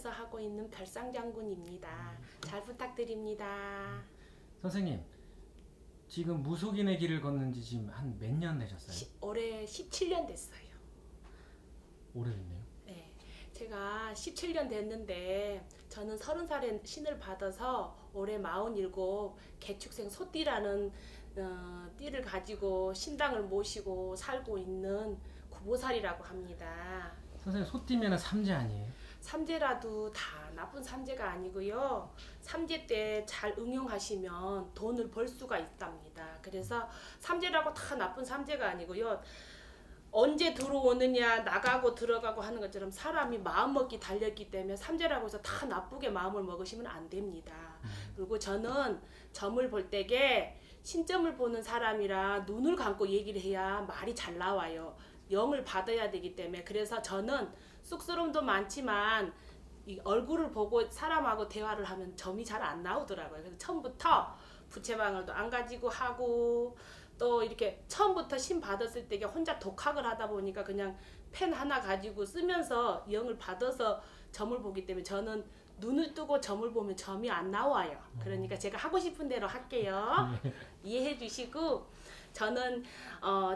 성남에서 하고 있는 별상장군입니다. 잘 부탁드립니다. 선생님, 지금 무속인의 길을 걷는 지 지금 한 몇 년 되셨어요? 올해 17년 됐어요. 오래됐네요. 네, 제가 17년 됐는데 저는 30살에 신을 받아서 올해 47 개축생 소띠라는 띠를 가지고 신당을 모시고 살고 있는 구보살이라고 합니다. 선생님, 소띠면 삼재 아니에요? 삼재라도 다 나쁜 삼재가 아니고요. 삼재 때 잘 응용하시면 돈을 벌 수가 있답니다. 그래서 삼재라고 다 나쁜 삼재가 아니고요. 언제 들어오느냐 나가고 들어가고 하는 것처럼 사람이 마음먹기 달렸기 때문에 삼재라고 해서 다 나쁘게 마음을 먹으시면 안 됩니다. 그리고 저는 점을 볼 때게 신점을 보는 사람이라 눈을 감고 얘기를 해야 말이 잘 나와요. 영을 받아야 되기 때문에. 그래서 저는 쑥스러움도 많지만 이 얼굴을 보고 사람하고 대화를 하면 점이 잘 안 나오더라고요. 그래서 처음부터 부채방울도 안 가지고 하고 또 이렇게 처음부터 신 받았을 때 혼자 독학을 하다 보니까 그냥 펜 하나 가지고 쓰면서 영을 받아서 점을 보기 때문에 저는 눈을 뜨고 점을 보면 점이 안 나와요. 그러니까 제가 하고 싶은 대로 할게요. 이해해 주시고, 저는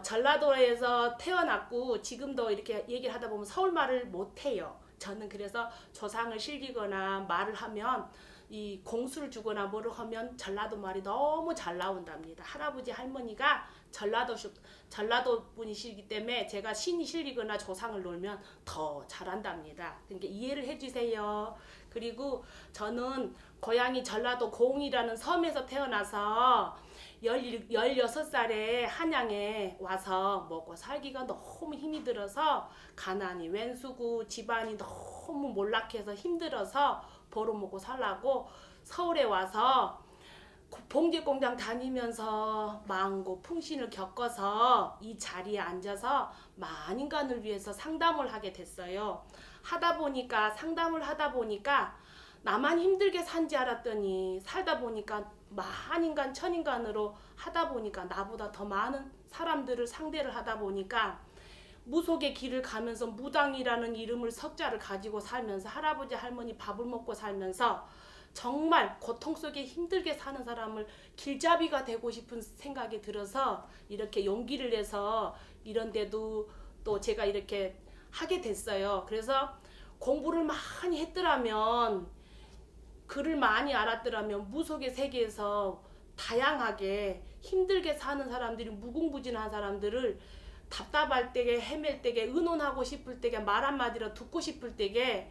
전라도에서 태어났고 지금도 이렇게 얘기를 하다 보면 서울말을 못해요. 저는 그래서 조상을 실기거나 말을 하면 이 공수를 주거나 뭐를 하면 전라도 말이 너무 잘 나온답니다. 할아버지 할머니가 전라도 분이시기 때문에 제가 신이 실리거나 조상을 놀면 더 잘한답니다. 그러니까 이해를 해주세요. 그리고 저는 고향이 전라도 고흥이라는 섬에서 태어나서 16살에 한양에 와서 먹고 살기가 너무 힘이 들어서 가난이 웬수고 집안이 너무 몰락해서 힘들어서 벌어먹고 살라고 서울에 와서 봉제공장 다니면서 망고 풍신을 겪어서 이 자리에 앉아서 만 인간을 위해서 상담을 하게 됐어요. 상담을 하다 보니까 나만 힘들게 산지 알았더니 살다 보니까 만 인간 천 인간으로 하다 보니까 나보다 더 많은 사람들을 상대를 하다 보니까 무속의 길을 가면서 무당이라는 이름을 석자를 가지고 살면서 할아버지 할머니 밥을 먹고 살면서 정말 고통 속에 힘들게 사는 사람을 길잡이가 되고 싶은 생각이 들어서 이렇게 용기를 내서 이런 데도 또 제가 이렇게 하게 됐어요. 그래서 공부를 많이 했더라면, 글을 많이 알았더라면 무속의 세계에서 다양하게 힘들게 사는 사람들이, 무궁무진한 사람들을 답답할 때게, 헤맬 때게, 의논하고 싶을 때게, 말 한마디로 듣고 싶을 때게,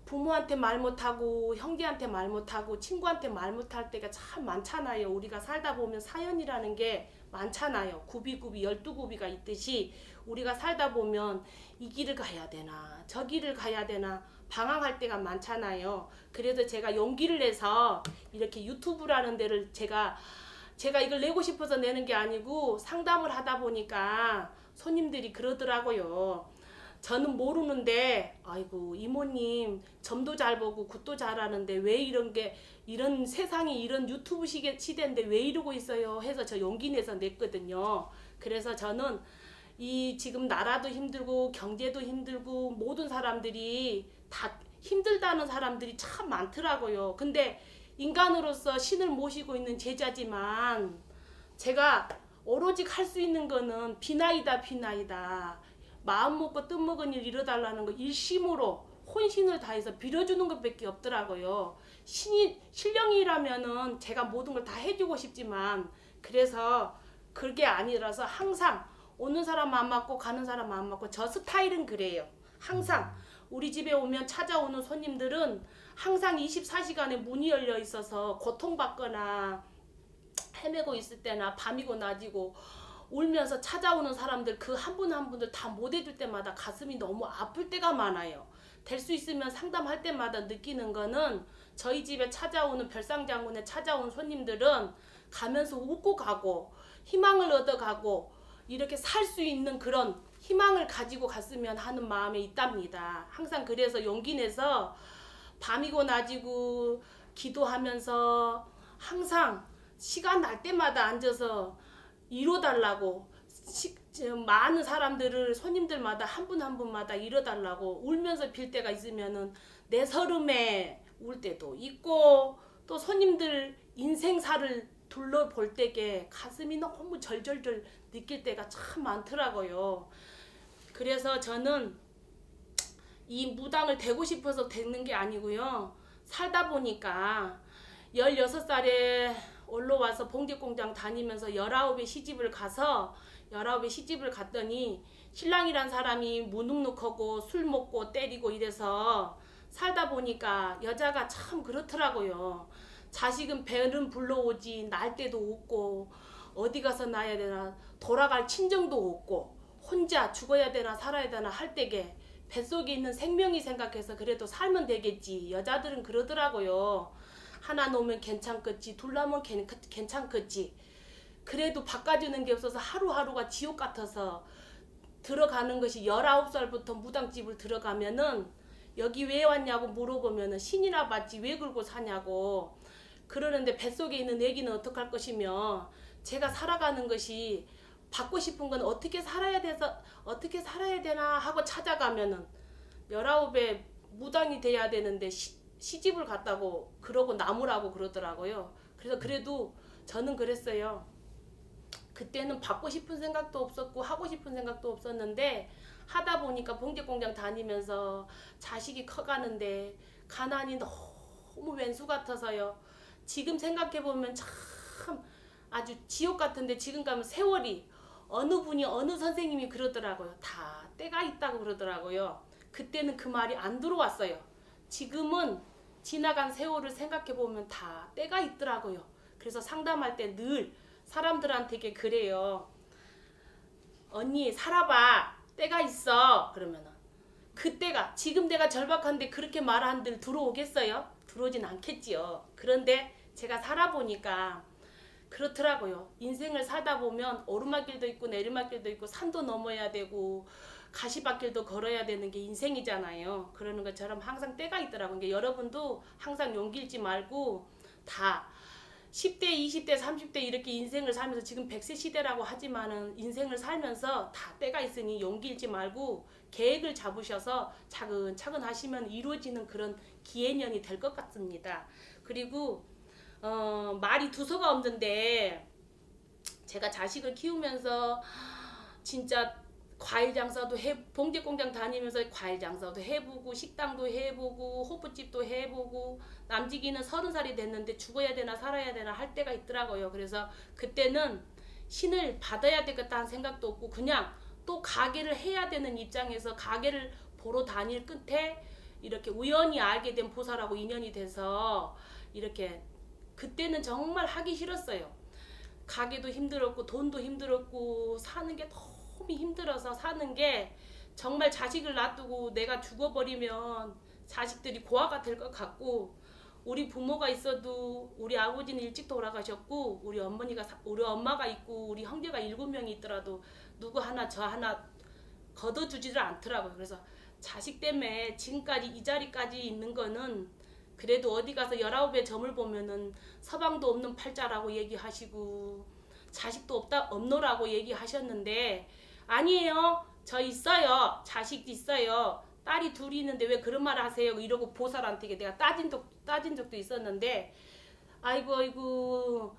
부모한테 말 못하고 형제한테 말 못하고 친구한테 말 못할 때가 참 많잖아요. 우리가 살다 보면 사연이라는 게 많잖아요. 구비구비 12구비가 있듯이 우리가 살다 보면 이 길을 가야 되나 저 길을 가야 되나 방황할 때가 많잖아요. 그래도 제가 용기를 내서 이렇게 유튜브라는 데를 제가 이걸 내고 싶어서 내는 게 아니고 상담을 하다 보니까 손님들이 그러더라고요. 저는 모르는데 아이고 이모님 점도 잘 보고 굿도 잘하는데 왜 이런 세상이 이런 유튜브 시대인데 왜 이러고 있어요 해서 저 용기 내서 냈거든요. 그래서 저는 이 지금 나라도 힘들고 경제도 힘들고 모든 사람들이 다 힘들다는 사람들이 참 많더라고요. 근데 인간으로서 신을 모시고 있는 제자지만 제가 오로지 할 수 있는 거는 비나이다. 마음 먹고 뜻 먹은 일 이뤄달라는 거 일심으로 혼신을 다해서 빌어주는 것밖에 없더라고요. 신령이라면은 제가 모든 걸 다 해주고 싶지만 그래서 그게 아니라서 항상 오는 사람 안 맞고 가는 사람 안 맞고 저 스타일은 그래요. 항상 우리 집에 오면 찾아오는 손님들은 항상 24시간에 문이 열려 있어서 고통받거나 헤매고 있을 때나 밤이고 낮이고 울면서 찾아오는 사람들 그 한 분 한 분들 다 못 해줄 때마다 가슴이 너무 아플 때가 많아요. 될 수 있으면 상담할 때마다 느끼는 거는 저희 집에 찾아오는 별상장군에 찾아온 손님들은 가면서 웃고 가고 희망을 얻어가고 이렇게 살 수 있는 그런 희망을 가지고 갔으면 하는 마음에 있답니다. 항상 그래서 용기 내서 밤이고 낮이고 기도하면서 항상 시간 날 때마다 앉아서 이뤄달라고 많은 사람들을 손님들마다 한 분 한 분마다 이뤄달라고 울면서 빌 때가 있으면은 내 서름에 울 때도 있고 또 손님들 인생사를 둘러볼 때게 가슴이 너무 절절절 느낄 때가 참 많더라고요. 그래서 저는 이 무당을 되고 싶어서 되는 게 아니고요. 살다 보니까 16살에 올라와서 봉제공장 다니면서 19에 시집을 가서 19에 시집을 갔더니 신랑이란 사람이 무능력하고 술 먹고 때리고 이래서 살다 보니까 여자가 참 그렇더라고요. 자식은 배는 불러오지 날 때도 없고 어디 가서 나야 되나 돌아갈 친정도 없고 혼자 죽어야 되나 살아야 되나 할 때게 뱃속에 있는 생명이 생각해서 그래도 살면 되겠지. 여자들은 그러더라고요. 하나 놓으면 괜찮겠지, 둘 낳으면 괜찮겠지. 그래도 바꿔주는 게 없어서 하루하루가 지옥 같아서 들어가는 것이 19살부터 무당집을 들어가면은 여기 왜 왔냐고 물어보면은 신이나 받지 왜 그러고 사냐고 그러는데 뱃속에 있는 애기는 어떡할 것이며 제가 살아가는 것이 받고 싶은 건 어떻게 살아야 되나 하고 찾아가면은 19에 무당이 돼야 되는데 시집을 갔다고 그러고 나무라고 그러더라고요. 그래서 그래도 저는 그랬어요. 그때는 받고 싶은 생각도 없었고 하고 싶은 생각도 없었는데 하다 보니까 봉제공장 다니면서 자식이 커가는데 가난이 너무 왼수 같아서요. 지금 생각해보면 참 아주 지옥 같은데 지금 가면 세월이 어느 분이 어느 선생님이 그러더라고요. 다 때가 있다고 그러더라고요. 그때는 그 말이 안 들어왔어요. 지금은 지나간 세월을 생각해보면 다 때가 있더라고요. 그래서 상담할 때 늘 사람들한테 그래요. 언니 살아봐. 때가 있어. 그러면은 그때가 지금 내가 절박한데 그렇게 말한들 들어오겠어요? 들어오진 않겠지요. 그런데 제가 살아보니까 그렇더라고요. 인생을 살다 보면 오르막길도 있고 내리막길도 있고 산도 넘어야 되고 가시밭길도 걸어야 되는 게 인생이잖아요. 그러는 것처럼 항상 때가 있더라고요. 그러니까 여러분도 항상 용기 잃지 말고 다 10대, 20대, 30대 이렇게 인생을 살면서 지금 100세 시대라고 하지만은 인생을 살면서 다 때가 있으니 용기 잃지 말고 계획을 잡으셔서 차근차근 하시면 이루어지는 그런 기해년이 될 것 같습니다. 그리고 말이 두서가 없는데 제가 자식을 키우면서 진짜 과일 장사도 봉제공장 다니면서 과일 장사도 해보고 식당도 해보고 호프집도 해보고 남지기는 30살이 됐는데 죽어야 되나 살아야 되나 할 때가 있더라고요. 그래서 그때는 신을 받아야 되겠다는 생각도 없고 그냥 또 가게를 해야 되는 입장에서 가게를 보러 다닐 끝에 이렇게 우연히 알게 된 보살하고 인연이 돼서 이렇게 그때는 정말 하기 싫었어요. 가게도 힘들었고 돈도 힘들었고 사는 게 너무 힘들어서 사는 게 정말 자식을 놔두고 내가 죽어버리면 자식들이 고아가 될 것 같고 우리 부모가 있어도 우리 아버지는 일찍 돌아가셨고 우리 엄마가 있고 우리 형제가 7명이 있더라도 누구 하나 저 하나 걷어주지를 않더라고요. 그래서 자식 때문에 지금까지 이 자리까지 있는 거는 그래도 어디 가서 19의 점을 보면은 서방도 없는 팔자라고 얘기하시고 자식도 없노라고 얘기하셨는데 아니에요. 저 있어요. 자식 있어요. 딸이 둘이 있는데 왜 그런 말 하세요? 이러고 보살한테 내가 따진 적도 있었는데 아이고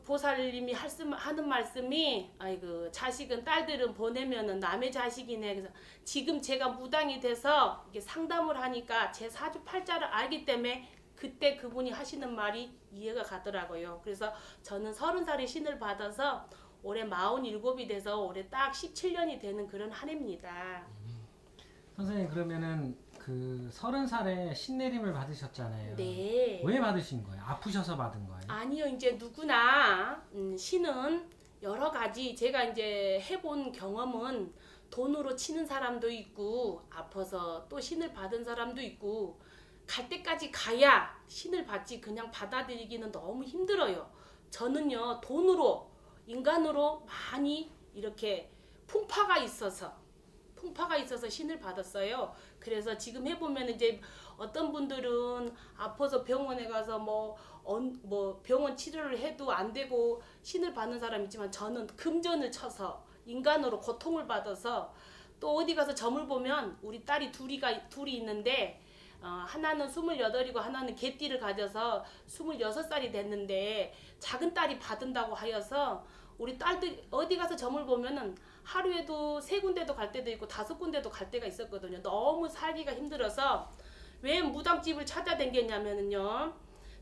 보살님이 하는 말씀이 아이고 자식은 딸들은 보내면은 남의 자식이네. 그래서 지금 제가 무당이 돼서 이게 상담을 하니까 제 사주팔자를 알기 때문에 그때 그분이 하시는 말이 이해가 가더라고요. 그래서 저는 30살에 신을 받아서 올해 47이 돼서 올해 딱 17년이 되는 그런 한 해입니다. 선생님 그러면은 그 30살에 신내림을 받으셨잖아요. 네. 왜 받으신 거예요? 아프셔서 받은 거예요? 아니요. 이제 누구나 신은 여러 가지 제가 이제 해본 경험은 돈으로 치는 사람도 있고 아파서 또 신을 받은 사람도 있고 갈 때까지 가야 신을 받지 그냥 받아들이기는 너무 힘들어요. 저는요 돈으로 인간으로 많이 이렇게 풍파가 있어서 신을 받았어요. 그래서 지금 해보면 이제 어떤 분들은 아파서 병원에 가서 뭐 병원 치료를 해도 안 되고 신을 받는 사람 있지만 저는 금전을 쳐서 인간으로 고통을 받아서 또 어디 가서 점을 보면 우리 딸이 둘이 있는데 하나는 28이고 하나는 개띠를 가져서 26살이 됐는데 작은 딸이 받은다고 하여서 우리 딸들 어디 가서 점을 보면은 하루에도 3군데도 갈 때도 있고 5군데도 갈 때가 있었거든요. 너무 살기가 힘들어서 왜 무당집을 찾아다녔냐면은요.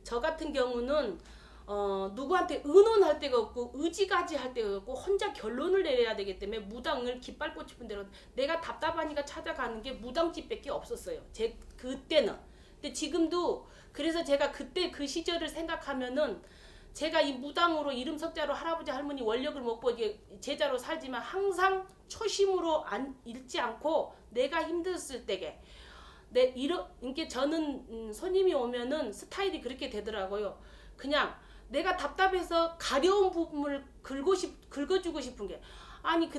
저 같은 경우는 누구한테 의논할 데가 없고 의지가지 할 데가 없고 혼자 결론을 내려야 되기 때문에 무당을 깃발 꽂히는 대로 내가 답답하니까 찾아가는 게 무당집밖에 없었어요. 제 그때는. 근데 지금도 그래서 제가 그때 그 시절을 생각하면은 제가 이 무당으로 이름 석자로 할아버지 할머니 원력을 먹고 이게 제자로 살지만 항상 초심으로 잃지 않고 내가 힘들었을 때게 이게 저는 손님이 오면은 스타일이 그렇게 되더라고요. 그냥 내가 답답해서 가려운 부분을 긁어주고 싶은 게 아니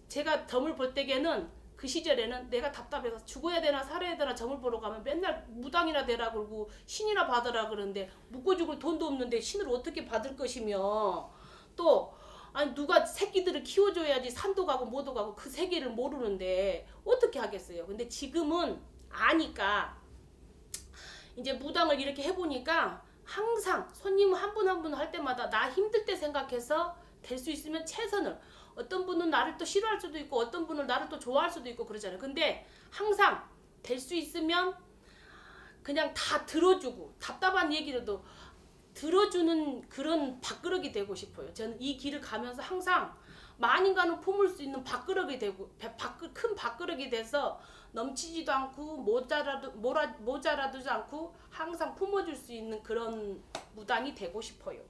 제가 점을 볼 때에는 그 시절에는 내가 답답해서 죽어야 되나 살아야 되나 점을 보러 가면 맨날 무당이나 되라 그러고 신이나 받으라 그러는데 묵고 죽을 돈도 없는데 신을 어떻게 받을 것이며 또 아니 누가 새끼들을 키워줘야지 산도 가고 뭐도 가고 그 세계를 모르는데 어떻게 하겠어요. 근데 지금은 아니까 이제 무당을 이렇게 해보니까 항상 손님 한 분 한 분 할 때마다 나 힘들 때 생각해서 될 수 있으면 최선을 어떤 분은 나를 또 싫어할 수도 있고 어떤 분은 나를 또 좋아할 수도 있고 그러잖아요. 근데 항상 될 수 있으면 그냥 다 들어주고 답답한 얘기라도 들어주는 그런 밥그릇이 되고 싶어요. 저는 이 길을 가면서 항상 만인간을 품을 수 있는 밥그릇이 되고 큰 밥그릇이 돼서 넘치지도 않고 모자라도 않고 항상 품어줄 수 있는 그런 무당이 되고 싶어요.